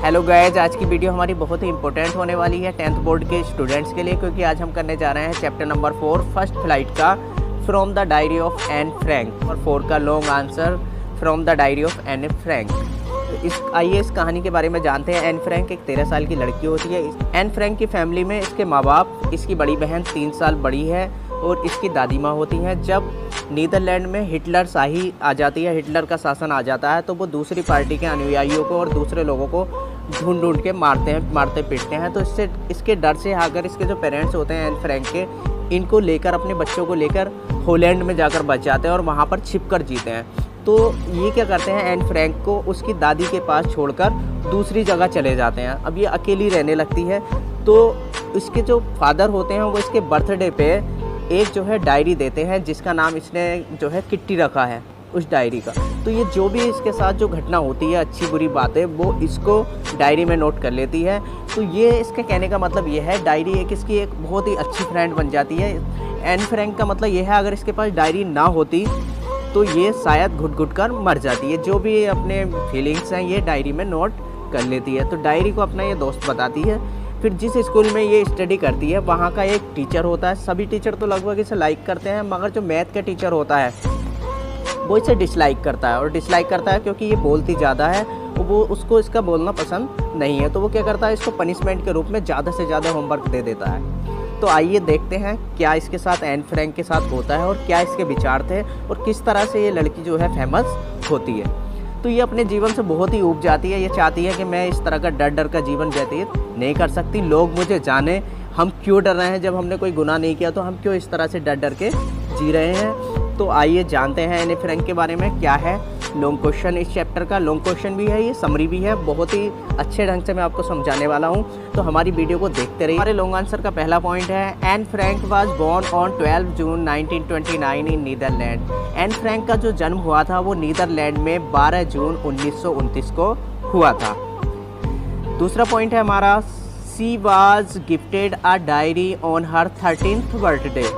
Hello guys, आज की video हमारी बहुत ही इंपॉर्टेंट होने वाली है 10th बोर्ड के स्टूडेंट्स के लिए, क्योंकि आज हम करने जा रहे हैं चैप्टर नंबर 4 फर्स्ट फ्लाइट का from the diary of Anne Frank और 4 का long answer from the diary of Anne Frank. आइए इस कहानी के बारे में जानते हैं। एन फ्रैंक एक 13 साल की लड़की होती है। एन फ्रैंक की फैमिली में इसके माँ बाप, इसकी बड़ी बहन 3 साल बड़ी है और इसकी दादी माँ होती हैं। जब नीदरलैंड में हिटलर शाही आ जाती है, हिटलर का शासन आ जाता है, तो वो दूसरी पार्टी के अनुयायियों को और दूसरे लोगों को ढूंढ के मारते पीटते हैं। तो इसके डर से अगर इसके जो पेरेंट्स होते हैं एन फ्रैंक के, इनको लेकर, अपने बच्चों को लेकर हॉलैंड में जाकर बच जाते हैं और वहाँ पर छिप कर जीते हैं। तो ये क्या करते हैं, एन फ्रैंक को उसकी दादी के पास छोड़कर दूसरी जगह चले जाते हैं। अब ये अकेली रहने लगती है। तो इसके जो फादर होते हैं वो इसके बर्थडे पे एक जो है डायरी देते हैं, जिसका नाम इसने जो है किट्टी रखा है उस डायरी का। तो ये जो भी इसके साथ जो घटना होती है, अच्छी बुरी बातें, वो इसको डायरी में नोट कर लेती है। तो ये इसके कहने का मतलब ये है, डायरी एक इसकी एक बहुत ही अच्छी फ्रेंड बन जाती है। एन फ्रैंक का मतलब ये है, अगर इसके पास डायरी ना होती तो ये शायद घुट कर मर जाती है। जो भी अपने फीलिंग्स हैं ये डायरी में नोट कर लेती है। तो डायरी को अपना ये दोस्त बताती है। फिर जिस स्कूल में ये स्टडी करती है वहाँ का एक टीचर होता है। सभी टीचर तो लगभग इसे लाइक करते हैं, मगर जो मैथ का टीचर होता है वो इसे डिसलाइक करता है। और डिसलाइक करता है क्योंकि ये बोलती ज़्यादा है, वो उसको इसका बोलना पसंद नहीं है। तो वो क्या करता है, इसको पनिशमेंट के रूप में ज़्यादा से ज़्यादा होमवर्क दे देता है। तो आइए देखते हैं क्या इसके साथ एन फ्रैंक के साथ होता है और क्या इसके विचार थे और किस तरह से ये लड़की जो है फेमस होती है। तो ये अपने जीवन से बहुत ही ऊब जाती है। ये चाहती है कि मैं इस तरह का डर का जीवन व्यतीत नहीं कर सकती। लोग मुझे जाने, हम क्यों डर रहे हैं, जब हमने कोई गुनाह नहीं किया तो हम क्यों इस तरह से डर के जी रहे हैं। तो आइए जानते हैं एन फ्रैंक के बारे में क्या है। लॉन्ग क्वेश्चन इस चैप्टर का, लॉन्ग क्वेश्चन भी है, ये समरी भी है, बहुत ही अच्छे ढंग से मैं आपको समझाने वाला हूँ। तो हमारी वीडियो को देखते रहिए। हमारे लॉन्ग आंसर का पहला पॉइंट है, Anne Frank was born on 12 June 1929 in Netherlands. Anne Frank का जो जन्म हुआ था वो नीदरलैंड में 12 जून 1929 को हुआ था। दूसरा पॉइंट है हमारा, she was gifted a diary on her 13th birthday.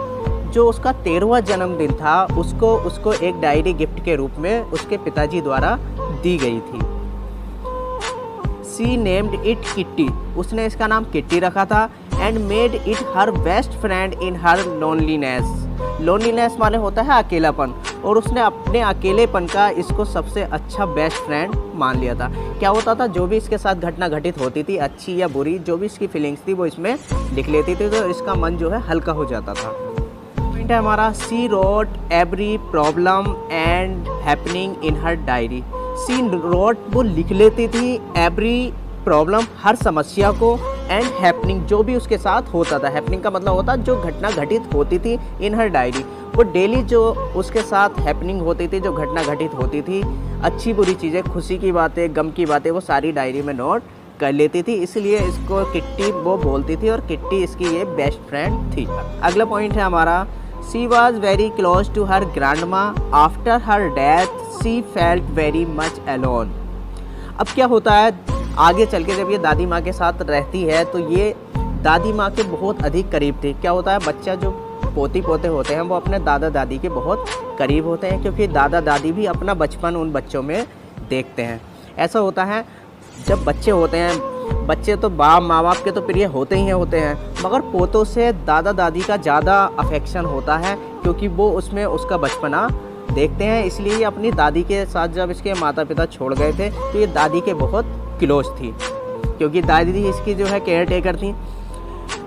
जो उसका 13वां जन्मदिन था उसको एक डायरी गिफ्ट के रूप में उसके पिताजी द्वारा दी गई थी। सी नेम्ड इट किट्टी, उसने इसका नाम किट्टी रखा था। And made it her best friend in her loneliness. Loneliness माने होता है अकेलापन, और उसने अपने अकेलेपन का इसको सबसे अच्छा बेस्ट फ्रेंड मान लिया था। क्या होता था, जो भी इसके साथ घटना घटित होती थी, अच्छी या बुरी, जो भी इसकी फीलिंग्स थी वो इसमें लिख लेती थी, तो इसका मन जो है हल्का हो जाता था। पॉइंट है हमारा, she wrote every problem and happening in her diary. She wrote, वो लिख लेती थी, एवरी प्रॉब्लम, हर समस्या को, एंड हैपनिंग, जो भी उसके साथ होता था। हैपनिंग का मतलब होता है जो घटना घटित होती थी, इन हर डायरी। वो डेली जो उसके साथ हैपनिंग होती थी, जो घटना घटित होती थी, अच्छी बुरी चीज़ें, खुशी की बातें, गम की बातें, वो सारी डायरी में नोट कर लेती थी। इसलिए इसको किट्टी वो बोलती थी और किट्टी इसकी ये बेस्ट फ्रेंड थी। अगला पॉइंट है हमारा, she was very close to her grandma. After her death she felt very much alone. अब क्या होता है, आगे चल के जब ये दादी माँ के साथ रहती है तो ये दादी माँ के बहुत अधिक करीब थी। क्या होता है, बच्चा जो पोती पोते होते हैं वो अपने दादा दादी के बहुत करीब होते हैं, क्योंकि दादा दादी भी अपना बचपन उन बच्चों में देखते हैं। ऐसा होता है जब बच्चे होते हैं, बच्चे तो माँ बाप के तो प्रिय होते ही होते हैं, मगर पोतों से दादा दादी का ज़्यादा अफेक्शन होता है, क्योंकि वो उसमें उसका बचपना देखते हैं। इसलिए ये अपनी दादी के साथ जब इसके माता पिता छोड़ गए थे तो ये दादी के बहुत क्लोज थी, क्योंकि दादी इसकी जो है केयर टेकर थी।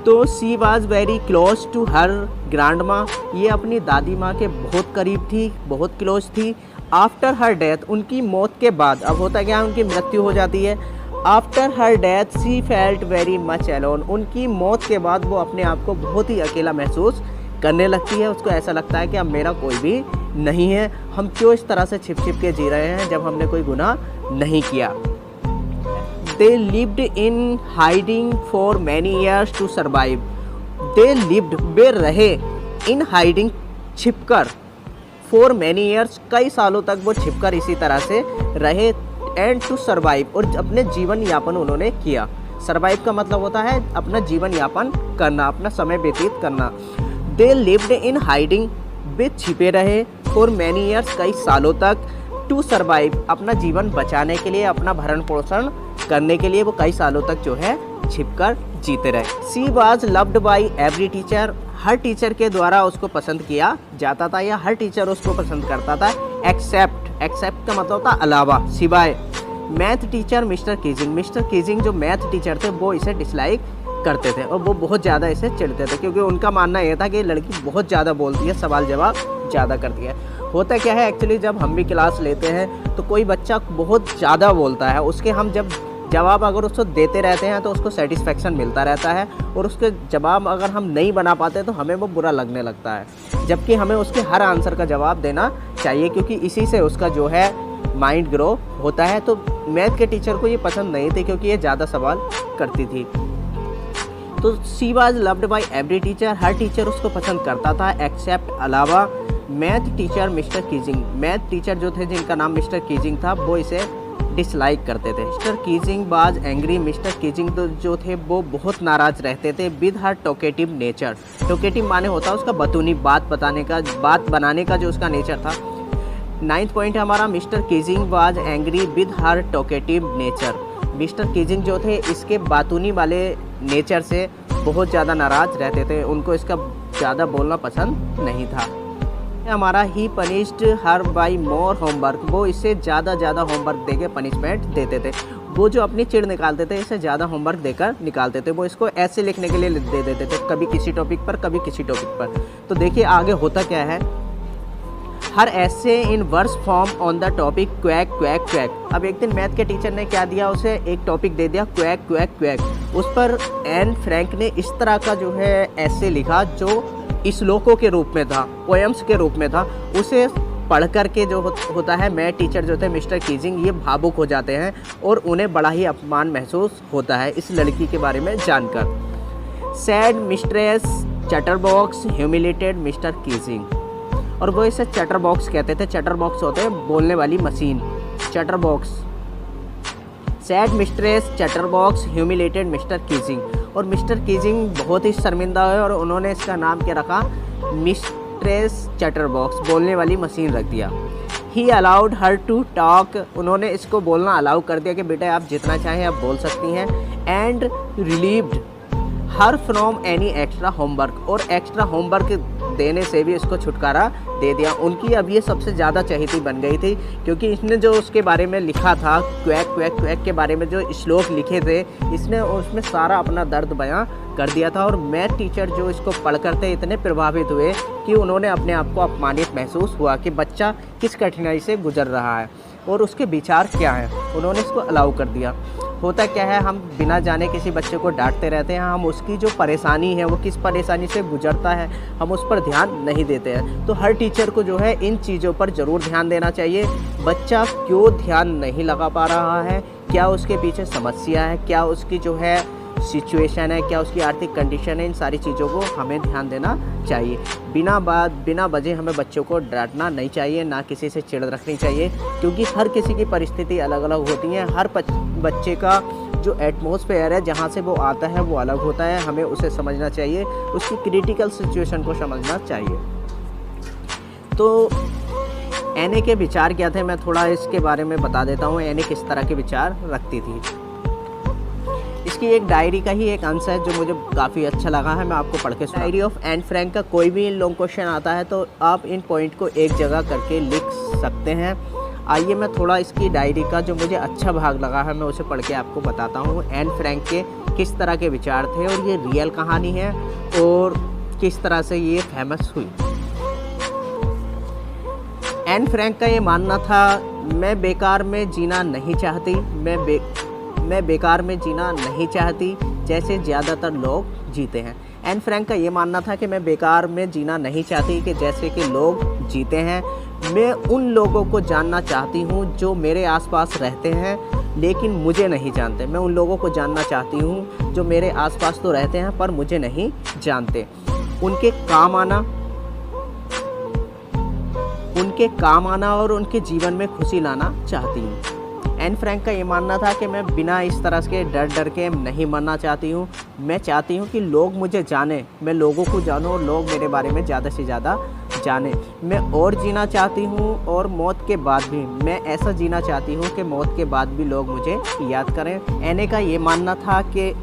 तो she was very close to her grandma, ये अपनी दादी माँ के बहुत करीब थी, बहुत क्लोज थी। आफ्टर हर डेथ, उनकी मौत के बाद, अब होता क्या है, उनकी मृत्यु हो जाती है। आफ्टर हर डेथ सी फेल्ट वेरी मच अलोन, उनकी मौत के बाद वो अपने आप को बहुत ही अकेला महसूस करने लगती है। उसको ऐसा लगता है कि अब मेरा कोई भी नहीं है, हम क्यों इस तरह से छिप के जी रहे हैं जब हमने कोई गुनाह नहीं किया। They lived in hiding for many years to survive. They lived, वे रहे, in hiding, छिपकर, for many years, कई सालों तक वो छिपकर इसी तरह से रहे, and to survive, और अपने जीवन यापन उन्होंने किया। सर्वाइव का मतलब होता है अपना जीवन यापन करना, अपना समय व्यतीत करना। They lived in hiding, वे छिपे रहे, for many years, कई सालों तक, टू सर्वाइव, अपना जीवन बचाने के लिए, अपना भरण पोषण करने के लिए वो कई सालों तक जो है छिपकर जीते रहे। She was loved by every teacher, her teacher के द्वारा उसको पसंद किया जाता था या हर टीचर उसको पसंद करता था। एक्सेप्ट का मतलब होता अलावा, सिवाय मैथ टीचर मिस्टर कीजिंग जो मैथ टीचर थे वो इसे डिसलाइक करते थे और वो बहुत ज़्यादा इसे चिढ़ते थे, क्योंकि उनका मानना यह था कि लड़की बहुत ज़्यादा बोलती है, सवाल जवाब ज़्यादा करती है। होता क्या है एक्चुअली, जब हम भी क्लास लेते हैं तो कोई बच्चा बहुत ज़्यादा बोलता है, उसके हम जब जवाब अगर उसको देते रहते हैं तो उसको सेटिस्फेक्शन मिलता रहता है, और उसके जवाब अगर हम नहीं बना पाते तो हमें वो बुरा लगने लगता है। जबकि हमें उसके हर आंसर का जवाब देना चाहिए, क्योंकि इसी से उसका जो है माइंड ग्रो होता है। तो मैथ के टीचर को ये पसंद नहीं थी, क्योंकि ये ज़्यादा सवाल करती थी। तो she was loved by every teacher, her teacher उसको पसंद करता था एक्सेप्ट अलावा math teacher mister Keesing. Math teacher जो थे जिनका नाम मिस्टर कीजिंग था वो इसे डिसलाइक करते थे। Mister Keesing was angry, mister Keesing तो जो थे वो बहुत नाराज़ रहते थे with her talkative nature. Talkative माने होता है उसका बतूनी, बात बनाने का जो उसका नेचर था। 9th पॉइंट हमारा, mister Keesing was angry with her talkative nature. Mister Keesing जो थे इसके बातूनी वाले नेचर से बहुत ज़्यादा नाराज़ रहते थे, उनको इसका ज़्यादा बोलना पसंद नहीं था। हमारा ही punished her by more homework, वो इससे ज़्यादा होमवर्क देके पनिशमेंट देते थे। वो जो अपनी चिढ़ निकालते थे इससे ज़्यादा होमवर्क देकर निकालते थे। वो इसको ऐसे लिखने के लिए दे देते थे, कभी किसी टॉपिक पर कभी किसी टॉपिक पर। तो देखिए आगे होता क्या है, her essay in verse form on the topic quack quack quack. अब एक दिन मैथ के टीचर ने क्या दिया, उसे एक टॉपिक दे दिया क्वैक क्वैक क्वैक। उस पर एन फ्रैंक ने इस तरह का जो है ऐसे लिखा जो श्लोकों के रूप में था, पोएम्स के रूप में था। उसे पढ़ कर के जो होता है मैथ टीचर जो थे मिस्टर कीजिंग ये भावुक हो जाते हैं और उन्हें बड़ा ही अपमान महसूस होता है इस लड़की के बारे में जानकर। Said mistress chatterbox humiliated mister Keesing, और वो इसे चटरबॉक्स कहते थे। चटरबॉक्स होते हैं बोलने वाली मशीन, chatterbox. Said mistress chatterbox humiliated mister Keesing, और मिस्टर कीजिंग बहुत ही शर्मिंदा है और उन्होंने इसका नाम क्या रखा, मिस्ट्रेस चटरबॉक्स, बोलने वाली मशीन रख दिया। ही अलाउड हर टू टॉक, उन्होंने इसको बोलना अलाउ कर दिया कि बेटा आप जितना चाहें आप बोल सकती हैं। And relieved her from any extra homework, और एक्स्ट्रा होमवर्क देने से भी इसको छुटकारा दे दिया। उनकी अब ये सबसे ज़्यादा चहेती बन गई थी, क्योंकि इसने जो उसके बारे में लिखा था क्वैक क्वैक क्वैक के बारे में जो श्लोक लिखे थे, इसने उसमें सारा अपना दर्द बयां कर दिया था। और मैथ टीचर जो इसको पढ़कर थे इतने प्रभावित हुए कि उन्होंने अपने आप को अपमानित महसूस हुआ कि बच्चा किस कठिनाई से गुजर रहा है और उसके विचार क्या हैं। उन्होंने इसको अलाउ कर दिया। होता क्या है, हम बिना जाने किसी बच्चे को डांटते रहते हैं, हम उसकी जो परेशानी है वो किस परेशानी से गुजरता है हम उस पर ध्यान नहीं देते हैं। तो हर टीचर को जो है इन चीज़ों पर ज़रूर ध्यान देना चाहिए। बच्चा क्यों ध्यान नहीं लगा पा रहा है, क्या उसके पीछे समस्या है, क्या उसकी जो है सिचुएशन है, क्या उसकी आर्थिक कंडीशन है, इन सारी चीज़ों को हमें ध्यान देना चाहिए। बिना वजह हमें बच्चों को डांटना नहीं चाहिए, ना किसी से चिढ़ रखनी चाहिए, क्योंकि हर किसी की परिस्थिति अलग अलग होती है। हर बच्चे का जो एटमॉस्फेयर है जहाँ से वो आता है वो अलग होता है, हमें उसे समझना चाहिए, उसकी क्रिटिकल सिचुएशन को समझना चाहिए। तो एने के विचार क्या थे, मैं थोड़ा इसके बारे में बता देता हूँ। एने किस तरह के विचार रखती थी। इसकी एक डायरी का ही एक अंश है जो मुझे काफ़ी अच्छा लगा है, मैं आपको पढ़ के सुना। डायरी ऑफ एन फ्रैंक का कोई भी लॉन्ग क्वेश्चन आता है तो आप इन पॉइंट को एक जगह करके लिख सकते हैं। आइए मैं थोड़ा इसकी डायरी का जो मुझे अच्छा भाग लगा है मैं उसे पढ़ के आपको बताता हूँ। एन फ्रैंक के किस तरह के विचार थे और ये रियल कहानी है और किस तरह से ये फेमस हुई। एन फ्रैंक का ये मानना था, मैं बेकार में जीना नहीं चाहती, मैं बेकार में जीना नहीं चाहती जैसे ज़्यादातर लोग जीते हैं। एन फ्रैंक का ये मानना था कि मैं बेकार में जीना नहीं चाहती कि जैसे कि लोग जीते हैं। मैं उन लोगों को जानना चाहती हूँ जो मेरे आसपास रहते हैं लेकिन मुझे नहीं जानते। मैं उन लोगों को जानना चाहती हूँ जो मेरे आसपास तो रहते हैं पर मुझे नहीं जानते। उनके काम आना और उनके जीवन में खुशी लाना चाहती हूँ। एन फ्रैंक का ये मानना था कि मैं बिना इस तरह के डर के नहीं मरना चाहती हूँ। मैं चाहती हूँ कि लोग मुझे जानें, मैं लोगों को जानूँ और लोग मेरे बारे में ज़्यादा से ज़्यादा जाने। मैं और जीना चाहती हूँ और मौत के बाद भी मैं ऐसा जीना चाहती हूँ कि मौत के बाद भी लोग मुझे याद करें। एने का ये मानना था कि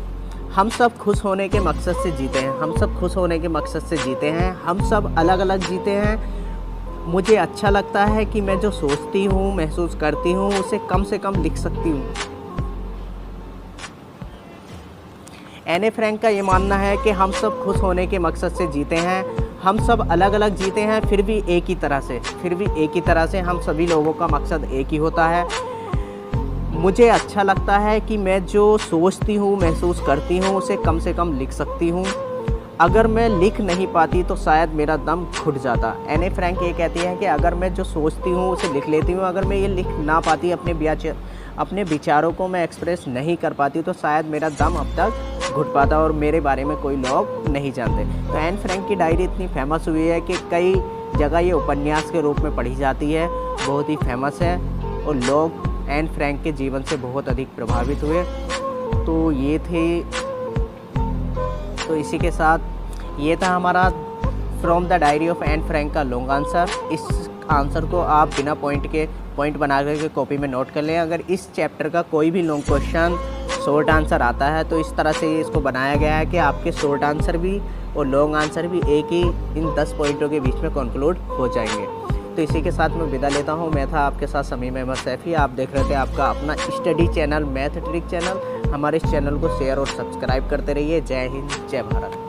हम सब खुश होने के मकसद से जीते हैं, हम सब खुश होने के मकसद से जीते हैं, हम सब अलग अलग जीते हैं। मुझे अच्छा लगता है कि मैं जो सोचती हूँ, महसूस करती हूँ, उसे कम से कम लिख सकती हूँ। एने फ्रैंक का ये मानना है कि हम सब खुश होने के मकसद से जीते हैं, हम सब अलग अलग जीते हैं, फिर भी एक ही तरह से हम सभी लोगों का मकसद एक ही होता है। मुझे अच्छा लगता है कि मैं जो सोचती हूँ, महसूस करती हूँ, उसे कम से कम लिख सकती हूँ। अगर मैं लिख नहीं पाती तो शायद मेरा दम घुट जाता। एने फ्रैंक ये कहती है कि अगर मैं जो सोचती हूँ उसे लिख लेती हूँ, अगर मैं ये लिख ना पाती, अपने विचारों को मैं एक्सप्रेस नहीं कर पाती, तो शायद मेरा दम अब तक घुट पाता और मेरे बारे में कोई लोग नहीं जानते। तो एन फ्रैंक की डायरी इतनी फेमस हुई है कि कई जगह ये उपन्यास के रूप में पढ़ी जाती है, बहुत ही फेमस है और लोग एन फ्रैंक के जीवन से बहुत अधिक प्रभावित हुए। तो ये थे, तो इसी के साथ ये था हमारा from the diary of N Frank का लॉन्ग आंसर। इस आंसर को आप बिना पॉइंट बना करके कॉपी में नोट कर लें। अगर इस चैप्टर का कोई भी लॉन्ग क्वेश्चन शॉर्ट आंसर आता है तो इस तरह से इसको बनाया गया है कि आपके शॉर्ट आंसर भी और लॉन्ग आंसर भी एक ही इन 10 पॉइंटों के बीच में कंक्लूड हो जाएंगे। तो इसी के साथ मैं विदा लेता हूँ। मैं था आपके साथ समीम अहमद सैफ़ी। आप देख रहे थे आपका अपना study channel math trick channel. हमारे इस चैनल को शेयर और सब्सक्राइब करते रहिए। जय हिंद, जय भारत।